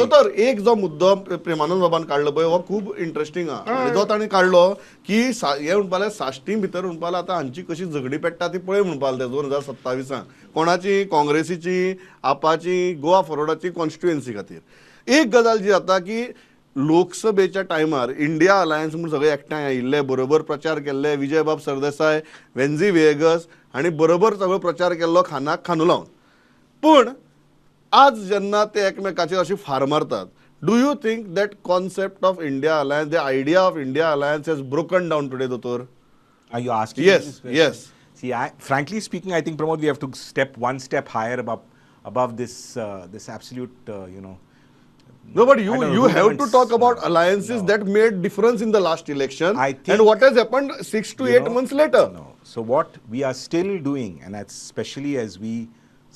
तर एक जो मुद्दो प्रेमानंद बाबान काढलो पळय हो खूब इंटरेस्टिंग आहा. जो ताणी काढलो की हे म्हणपाले साश्टी भितर म्हणपाले आतां हांची कशी झगडी पेट्टा ती पळय म्हणपाले ते 2027 कोणाची काँग्रेसीची आपाची गोवा फॉरवर्डाची कॉन्स्टिट्युएन्सी खातीर एक गजाल जी जाता की लोकसभेच्या टायमार इंडिया अलायन्स म्हणून सगळे एकठांय आयिल्ले बरोबर प्रचार केल्ले विजयबाब सरदेसाय वेन्झी वेगस हांणी बरोबर सगळो प्रचार केल्लो खानाक खांदू लावन पूण आज जेन्ना ते एकमेकाचेर अशी फार मारतात do you think that concept of India alliance the idea of India alliance has broken down today दोतोर Are you asking Yes, me this question? yes. See, frankly speaking, I think, Pramod, we have to step one step higher above this this absolute, No, but I don't know, you have to rudiments. talk about alliances that made difference in the last election I think- and what has happened 6 to 8 months later. No. So what we are still doing, and that's especially as we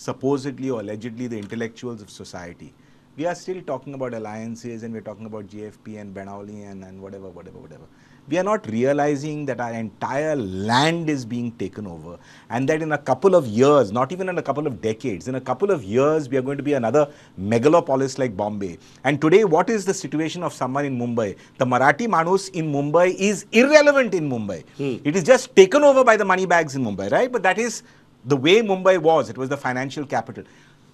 supposedly or allegedly the intellectuals of society, we are still talking about alliances and we're talking about GFP and Benauli and whatever. We are not realizing that our entire land is being taken over and that in a couple of years, not even in a couple of decades, in a couple of years we are going to be another megalopolis like Bombay. And today what is the situation of someone in Mumbai? The Marathi Manus in Mumbai is irrelevant in Mumbai. It is just taken over by the money bags in Mumbai, right? But that is the way Mumbai was. It was the financial capital.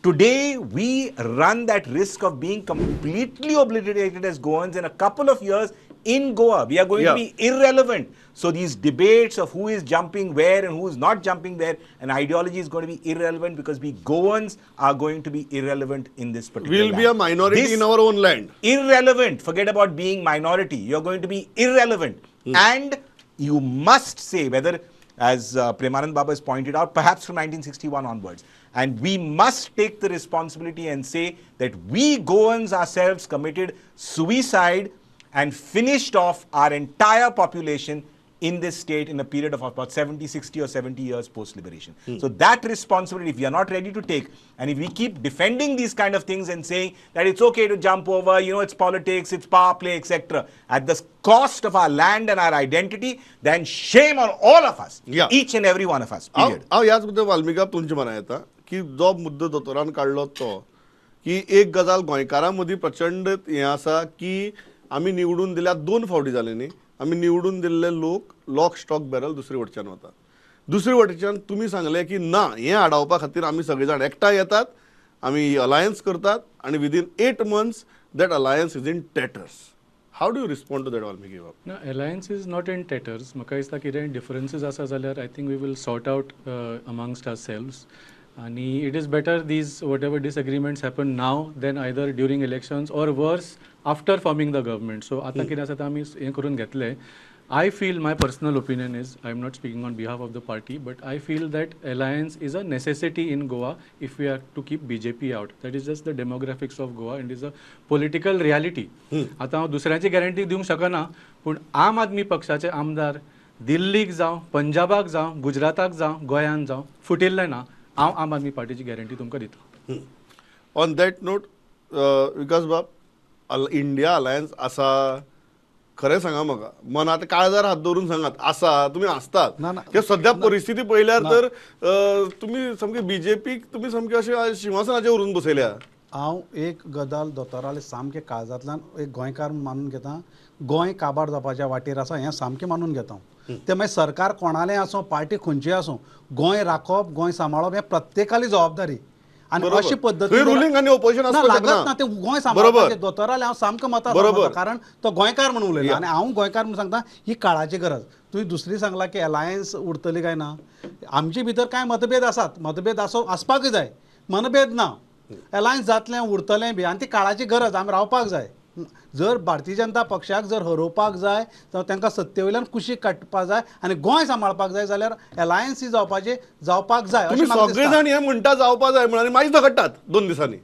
Today, we run that risk of being completely obliterated as Goans in a couple of years in Goa. We are going to be irrelevant. So these debates of who is jumping where and who is not jumping there, and ideology is going to be irrelevant because we Goans are going to be irrelevant in this particular We'll be a land. minority This in our own land. Irrelevant. Forget about being minority. You're going to be irrelevant. And you must say whether, as Premanand Baba has pointed out, perhaps from 1961 onwards. And we must take the responsibility and say that we Goans ourselves committed suicide and finished off our entire population in this state in a period of about 70, 60 or 70 years post-liberation. So that responsibility, if we are not ready to take, and if we keep defending these kind of things and saying that it's okay to jump over, it's politics, it's power play, etc., at the cost of our land and our identity, then shame on all of us, each and every one of us, period. हांव ह्याच बद्दल वाल्मिका तुमचे म्हणान येता की जो मुद्दो दोतोरान काडलो तो की एक गजाल गोंयकारां मदीं प्रचंड हें आसा की आमी निवडून दिल्या 2 फावटी जाले न्ही आमी निवडून दिल्ले लोक लॉक स्टॉक बॅरल दुसरे वटच्यान वता दुसरे वटच्यान तुमी सांगले की ना हें आडावपा खातीर आमी सगळे जाण एकठांय येतात आमी अलायन्स करतात आनी within 8 months that alliance is in tatters how do you respond to that Valmiki बाब No, alliance is not in tatters. म्हाका दिसता कितें differences आसा जाल्यार I think we will sort out amongst ourselves. आणि it is better these whatever disagreements happen now than either during elections or worse after forming the government. So आता कितें आसा आमी हें करून घेतले. I feel my personal opinion is, I am not speaking on behalf of the party, but I feel that alliance is a necessity in Goa if we are to keep BJP out. That is just the demographics of Goa and is a political reality. आता हांव दुसऱ्याची guarantee दिवंक शकना पूण आम आदमी पक्षाचे आमदार दिल्लीक जावं पंजाबाक जावं गुजराताक जावं गोंयान जावं फुटिल्ले ना हांव आम आदमी पार्टीची गॅरंटी तुमकां दिता. ऑन दॅट नोट विकास बाब इंडिया अलायन्स आसा खरें सांगा म्हाका मनात काळजार हात दवरून सांगात आसा तुमी आसतात कित्याक सद्या परिस्थिती पळयल्यार तर तुमी सामके बीजेपीक तुमी सामके अशे सिंहासनाचेर व्हरून बसयल्या. हांव एक गजाल दोतोराले सामकें काळजांतल्यान एक गोंयकार मानून घेता गोंय काबार जावपाच्या वाटेर आसा हें सामकें मानून घेता ते मागीर सरकार कोणालें आसूं पार्टी खंयची आसूं गोंय राखप गोंय सांबाळप हें प्रत्येकाली जबाबदारी आनी अशी पद्दतीन रुलींग आनी ऑपोजिशन लागत ना ते गोंय सांबाळपाचें दोतोराले हांव सामको मतां कारण तो गोंयकार म्हणून उलयला आनी हांव गोंयकार म्हणून सांगता ही काळाची गरज. तुवें दुसरी सांगला की अलायन्स उरतली काय ना आमचे भितर कांय मतभेद आसात मतभेद आसपाकूय जाय मनभेद ना अलायन्स जातलें उरतलें बी आनी ती काळाची गरज आमी रावपाक जाय. जर भारतीय जनता पक्षाक जर हरोवपाक जाय जावं तांकां सत्ते वयल्यान कुशीक काडपाक जाय आनी गोंय सांबाळपाक जाय जाल्यार अलायन्स ही जावपाक जाय. तुमी सगळे जाण हें म्हणटा जावपाक जाय म्हणून आनी मागीर झगडटात 2 दिसांनी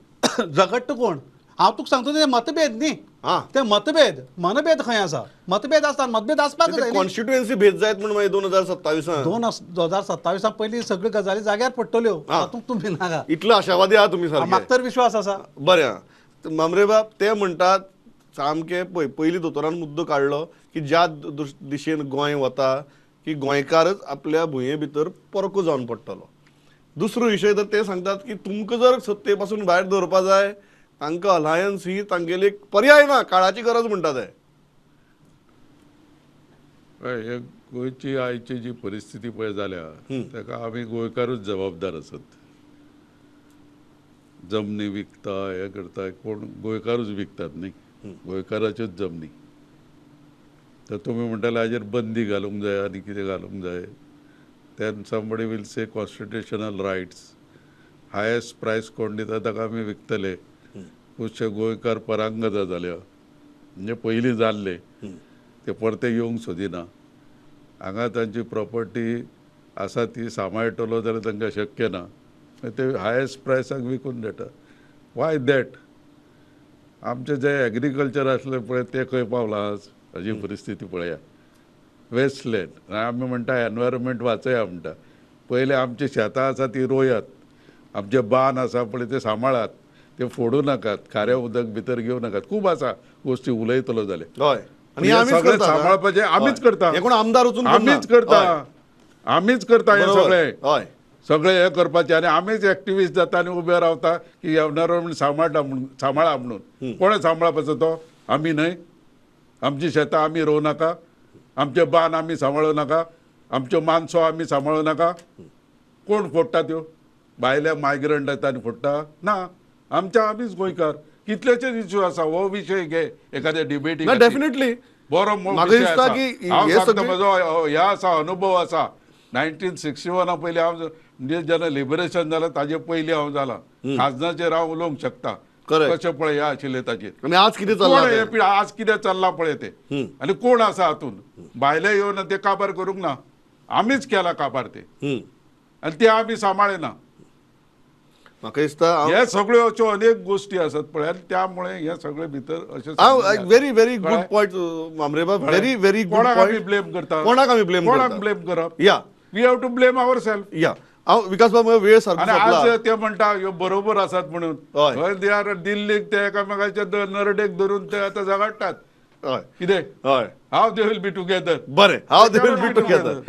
झगडटा कोण हांव तुका सांगता ते मतभेद न्ही ते मतभेद मनभेद खंय आसा मतभेद आसतात मतभेद आसपाक जाय. कॉन्स्टिट्युएन्सी भेद जायत म्हणून मागीर 2027 पयलीं सगळ्यो गजाली जाग्यार पडटल्यो तातूंत तुमी नाका इतलो आशावादी आहा तुमी सारके. म्हाका तर विश्वास आसा. बरें मामरे बाब ते म्हणटात सामके पयलीं दोतोरान मुद्दो काडलो की ज्या दिशेन गोंय वता की गोंयकारच आपल्या भुंये भितर परको जावन पडटलो. दुसरो विशय तर ते सांगतात की तुमकां जर सत्ते पासून भायर दवरपा जाय तांकां अलायन्स ही तांगेली एक पर्याय ना, काळाची गरज म्हणटा ते. हे गोंयची आयची जी परिस्थिती पळय जाल्या ताका आमी गोंयकारूच जबाबदार आसात. जमनी विकता हे करता कोण गोंयकारूच विकतात न्ही, गोंयकाराच्योच जमनी. तर तुमी म्हणटाले हाजेर बंदी घालूंक जाय आनी कितें घालूंक जाय. Then somebody will say constitutional rights, highest price कोण दिता ताका आमी विकतले. खुबशे गोंयकार परांगत जाल्या, म्हणजे पयलीं जाल्ले ते परते येवंक सोदिना. हांगा तांची प्रॉपर्टी आसा ती सांबाळटलो जाल्यार तांकां शक्य ना, ते हायेस्ट प्रायसाक विकून दिता. Y that? आमचें जें एग्रीकल्चर आसलें पळय तें खंय पावलां आज? हाजी परिस्थिती पळया. वेस्टलँड आमी म्हणटा एनवायरमेंट वाचया म्हणटा. पयले आमची शेतां आसा ती रोयात, आमचे बांद आसा पळय ते सांबाळात, ते फोडू नाकात, खारें उदक भितर घेवं नाकात. खूब आसा गोश्टी उलयतलो जाल्यार. हय, आणि हे आमीच सगळें करता. सांबाळपाचें आमीच करता. हे कोण आमदार वचून आमीच करता, आमीच करता हे बरोबर. सगळें. हय, सगळे हे करपाचे आनी आमीच एक्टिविस्ट जाता आनी उबे रावता की एनवायरमेंट सांबाळा म्हणून. कोणें सांबाळपाचो तो? आमी न्हय? आमची शेतां आमी रोवं नाका, आमचे बांद आमी सांबाळूं नाका, आमच्यो मानसो आमी सांबाळूं नाका. कोण फोडटा त्यो? भायले मायग्रंट येता आनी फोडटा? ना, आमचे आमीच गोंयकार. कितलेशेच इश्यू आसा, हो विशय घे एखाद्या डिबेटीक. डेफिनेटली. बरो म्हाका विशय दिसता आसा. की हांव हे सांगता सगळे- म्हजो हे आसा अनुभव आसा. 1961 पयलीं हांव म्हणजे जेन्ना लिबरेशन जालें ताजे पयलीं हांव जाला. खाजनाचेर हांव उलोवंक शकता. Correct. कशें पळय हे आशिल्लें ताचेर. आणि आज कितें कोण चल्लां हे तें? आज कितें चल्लां पळय तें, आनी कोण आसा हातून? भायले येवन ते काबार करूंक ना, आमीच केला काबार ते, आनी ते आमी सांबाळिना. म्हाका दिसता हे सगळ्यो अश्यो अनेक गोश्टी आसात पळय, आनी त्यामुळे हे सगळे भितर अशें व्हेरी व्हेरी गुड पॉयंट मामरेबा. व्हेरी व्हेरी गुड कोणाक आमी पॉयंट. ब्लेम करता? कोणाक आमी blame कोणाक करता? ब्लेम करप? या we have to blame our self. या हांव विकास बाब म्हजो वेळ सारको आणि सोंपला. आज ते म्हणटा ह्यो बरोबर आसात म्हणून. हय. दे आर दिल्लीक ते एकामेकाच्या नरडेक धरून ते आतां झगडटात. हय कितें? हय हाव दे वील बी टुगेदर. बरें, हाव दे वील बी टुगेदर.